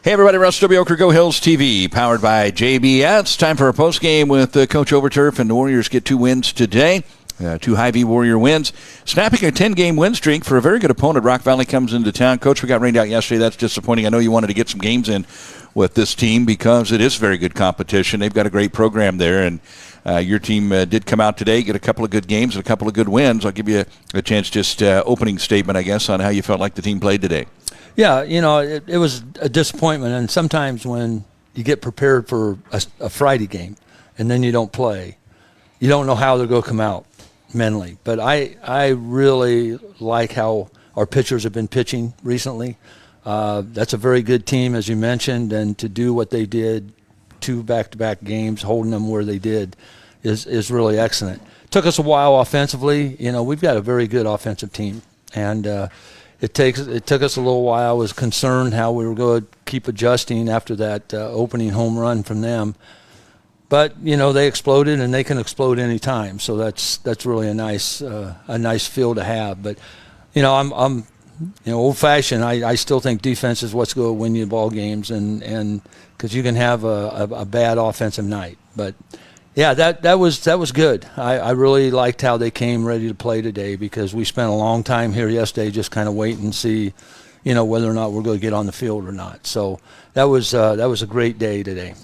Hey, everybody, Russ W. Oker, Go Hills TV, powered by JBS. Time for a postgame with Coach Overturf, and the Warriors get 2 wins today. 2 Hy-Vee Warrior wins. Snapping a 10-game win streak for a very good opponent. Rock Valley comes into town. Coach, we got rained out yesterday. That's disappointing. I know you wanted to get some games in with this team because it is very good competition. They've got a great program there, and your team did come out today, get a couple of good games and a couple of good wins. I'll give you a chance, just opening statement, I guess, on how you felt like the team played today. Yeah, it was a disappointment, and sometimes when you get prepared for a Friday game and then you don't play, you don't know how they're going to come out mentally. But I really like how our pitchers have been pitching recently. That's a very good team, as you mentioned, and to do what they did, 2 back-to-back games, holding them where they did, is really excellent. Took us a while offensively. We've got a very good offensive team, and it took us a little while. I was concerned how we were going to keep adjusting after that opening home run from them. But they exploded, and they can explode any time. So that's really a nice feel to have. But I'm old-fashioned. I still think defense is what's going to win you ball games, and because you can have a bad offensive night. But yeah, that was good. I really liked how they came ready to play today, because we spent a long time here yesterday just kind of waiting and see, whether or not we're going to get on the field or not. So that was a great day today.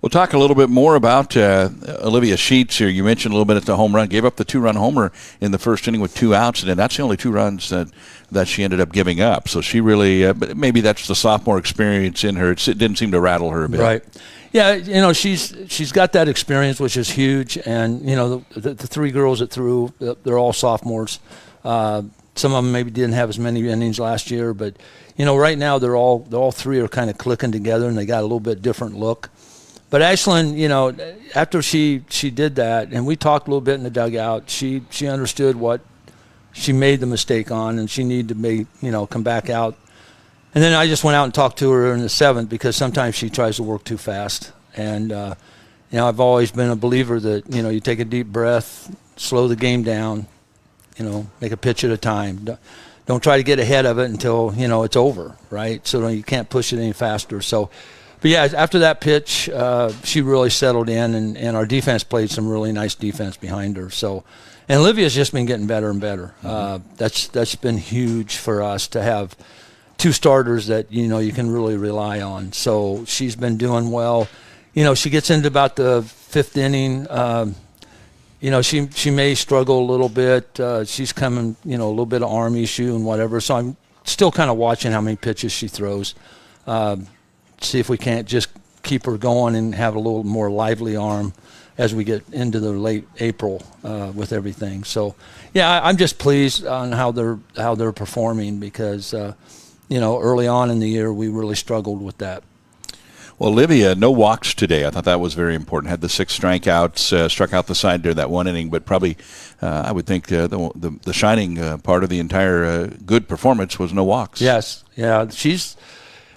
We'll talk a little bit more about Olivia Sheets here. You mentioned a little bit at the home run. Gave up the 2-run homer in the first inning with 2 outs, and that's the only 2 runs that she ended up giving up. So she really, but maybe that's the sophomore experience in her. It didn't seem to rattle her a bit. Right. Yeah, she's got that experience, which is huge. And the 3 girls that threw, they're all sophomores. Some of them maybe didn't have as many innings last year, but right now they're all 3 are kind of clicking together, and they got a little bit different look. But Ashlyn, after she did that, and we talked a little bit in the dugout, she understood what she made the mistake on, and she needed to come back out. And then I just went out and talked to her in the 7th, because sometimes she tries to work too fast. And I've always been a believer that you take a deep breath, slow the game down, make a pitch at a time. Don't try to get ahead of it until it's over, right? So you can't push it any faster. So. But, yeah, after that pitch, she really settled in, and our defense played some really nice defense behind her. So, and Olivia's just been getting better and better. That's been huge for us to have 2 starters that, you can really rely on. So she's been doing well. She gets into about the 5th inning. She may struggle a little bit. She's coming, a little bit of arm issue and whatever. So I'm still kind of watching how many pitches she throws. See if we can't just keep her going and have a little more lively arm as we get into the late April with everything. So, yeah, I'm just pleased on how they're performing, because early on in the year we really struggled with that. Well, Olivia, no walks today. I thought that was very important. Had the 6 strikeouts, struck out the side there that 1 inning, but probably I would think the shining part of the entire good performance was no walks. Yes, yeah,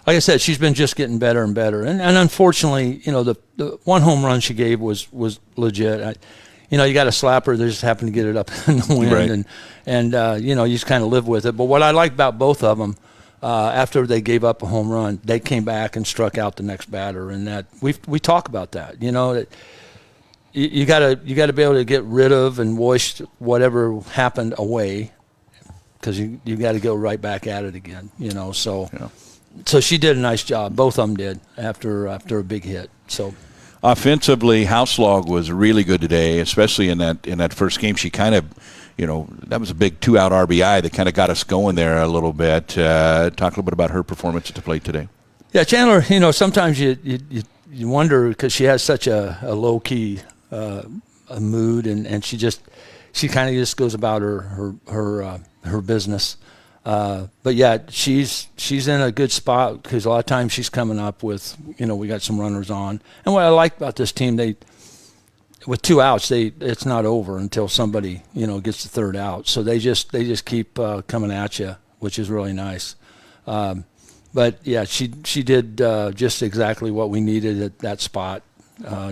like I said, she's been just getting better and better. And unfortunately, the 1 home run she gave was legit. You got to slap her. They just happened to get it up in the wind. Right. And you just kind of live with it. But what I like about both of them, after they gave up a home run, they came back and struck out the next batter. And that we talk about that. That you got to be able to get rid of and wash whatever happened away, because you got to go right back at it again. So. Yeah. So she did a nice job. Both of them did after a big hit. So offensively, Houselog was really good today, especially in that first game. She kind of, that was a big 2-out RBI that kind of got us going there a little bit. Talk a little bit about her performance at the plate today. Yeah, Chandler. Sometimes you wonder, because she has such a low key mood, and she kind of just goes about her business. But yeah, she's in a good spot, because a lot of times she's coming up with, we got some runners on. And what I like about this team, with 2 outs, it's not over until somebody, gets the 3rd out. So they just keep coming at you, which is really nice. But yeah, she did just exactly what we needed at that spot,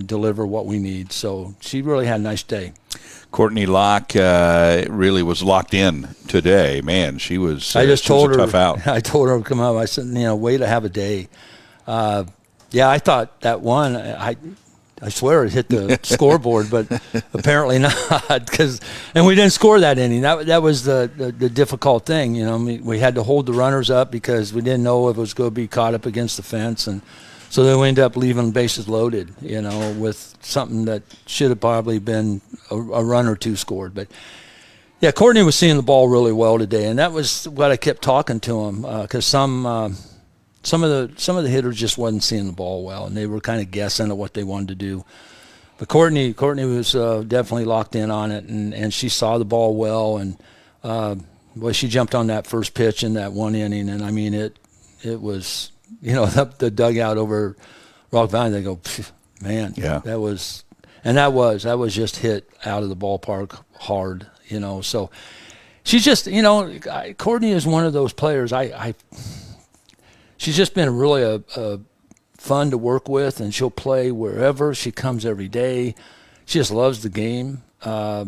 deliver what we need. So she really had a nice day. Courtney Locke really was locked in today. Man, she was. I just told her, tough out. I told her to come up. I said, way to have a day. Yeah, I thought that one, I swear it hit the scoreboard, but apparently not. And we didn't score that inning. That was the difficult thing. You know, I mean, we had to hold the runners up because we didn't know if it was going to be caught up against the fence, and so then we ended up leaving bases loaded. You know, with something that should have probably been a run or two scored. But yeah, Courtney was seeing the ball really well today, and that was what I kept talking to him because some of the hitters just wasn't seeing the ball well, and they were kind of guessing at what they wanted to do. But Courtney was definitely locked in on it, and she saw the ball well, and she jumped on that first pitch in that one inning, and I mean it was, you know, the dugout over Rock Valley. They go, man, yeah, that was just hit out of the ballpark hard, you know. So she's just, you know, Courtney is one of those players. She's just been really a fun to work with, and she'll play wherever. She comes every day. She just loves the game. I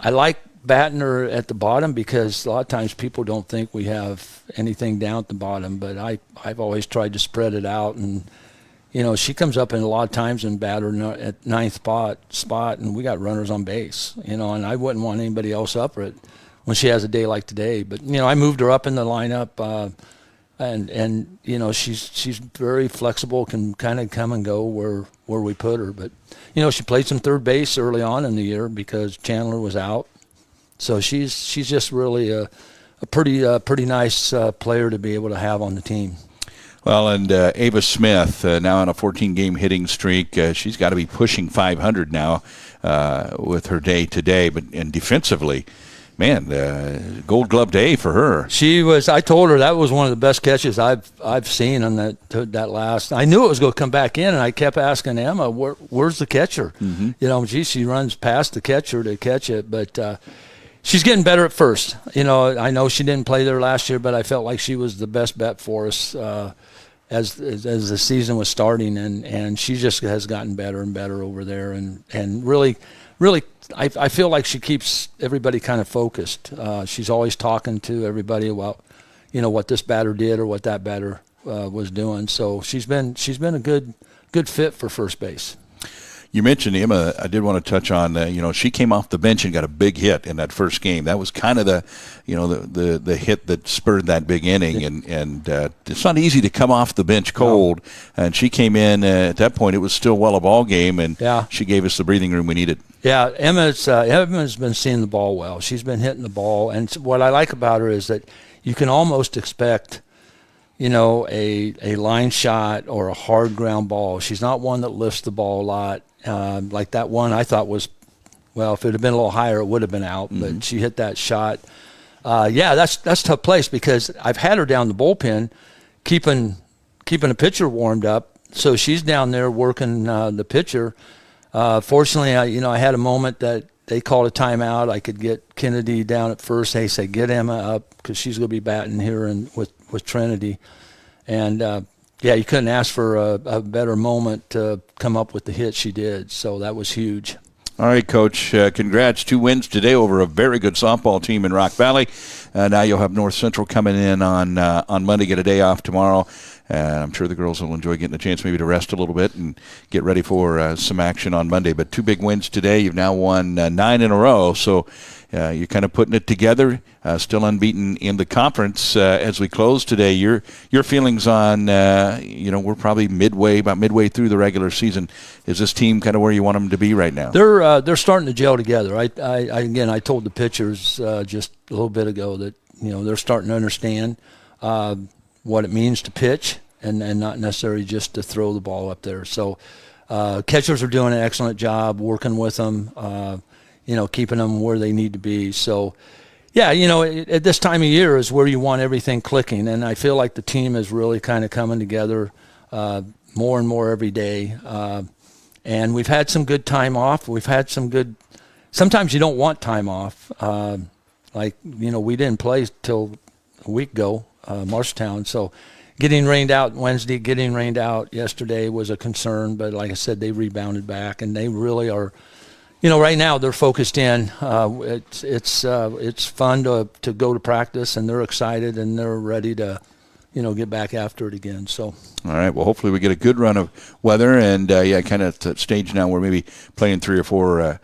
like batting her at the bottom because a lot of times people don't think we have anything down at the bottom, but I've always tried to spread it out, and you know, she comes up in a lot of times and bat her at ninth spot, and we got runners on base, you know, and I wouldn't want anybody else up it when she has a day like today. But you know, I moved her up in the lineup. And you know, she's very flexible, can kind of come and go where we put her. But you know, she played some third base early on in the year because Chandler was out. So she's just really a pretty nice player to be able to have on the team. Well, and Ava Smith, now on a 14-game hitting streak, she's got to be pushing 500 now with her day today. And defensively, man, Gold Glove day for her. She was. I told her that was one of the best catches I've seen on that last. I knew it was going to come back in, and I kept asking Emma, "Where's the catcher?" Mm-hmm. You know, she runs past the catcher to catch it, but she's getting better at first. You know, I know she didn't play there last year, but I felt like she was the best bet for us as the season was starting, and she just has gotten better and better over there, and really. I feel like she keeps everybody kind of focused. She's always talking to everybody about, you know, what this batter did or what that batter was doing. So she's been a good fit for first base. You mentioned Emma. I did want to touch on, you know, she came off the bench and got a big hit in that first game. That was kind of the hit that spurred that big inning. And it's not easy to come off the bench cold. No. And she came in at that point. It was still well a ball game, and she gave us the breathing room we needed. Yeah, Emma's been seeing the ball well. She's been hitting the ball, and what I like about her is that you can almost expect, you know, a line shot or a hard ground ball. She's not one that lifts the ball a lot. Like that one I thought was, well, if it had been a little higher, it would have been out. Mm-hmm. But she hit that shot. That's a tough place because I've had her down the bullpen, keeping a pitcher warmed up. So she's down there working the pitcher. Fortunately, I had a moment that they called a timeout. I could get Kennedy down at first. They say, get Emma up because she's going to be batting here with Trinity. And, you couldn't ask for a better moment to come up with the hit she did. So that was huge. All right, Coach. Congrats. 2 wins today over a very good softball team in Rock Valley. Now you'll have North Central coming in on Monday, get a day off tomorrow. I'm sure the girls will enjoy getting a chance maybe to rest a little bit and get ready for some action on Monday. But 2 big wins today. You've now won 9 in a row. So you're kind of putting it together, still unbeaten in the conference as we close today. Your feelings on, we're probably about midway through the regular season. Is this team kind of where you want them to be right now? They're starting to gel together. I told the pitchers just a little bit ago that, you know, they're starting to understand what it means to pitch and not necessarily just to throw the ball up there. So catchers are doing an excellent job working with them, keeping them where they need to be. So, at this time of year is where you want everything clicking, and I feel like the team is really kind of coming together more and more every day. And we've had some good time off. We've had some good – sometimes you don't want time off. We didn't play till a week ago, Marshalltown. So getting rained out Wednesday, getting rained out yesterday was a concern. But like I said, they rebounded back, and they really are – right now they're focused in. It's fun to go to practice, and they're excited, and they're ready to, get back after it again. So. All right. Well, hopefully we get a good run of weather, and kind of at stage now where maybe playing 3 or 4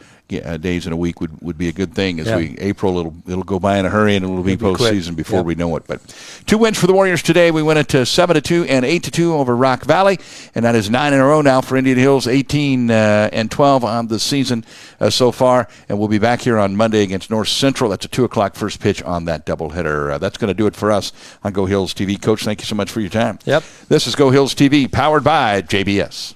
days in a week would be a good thing. April it'll go by in a hurry, and it'll be postseason before we know it. But 2 wins for the Warriors today. We went into 7-2 and 8-2 over Rock Valley, and that is 9 in a row now for Indian Hills. 18-12 on the season so far, and we'll be back here on Monday against North Central. That's a 2:00 first pitch on that doubleheader. That's going to do it for us on Go Hills TV. Coach, thank you so much for your time. Yep. This is Go Hills TV, powered by JBS.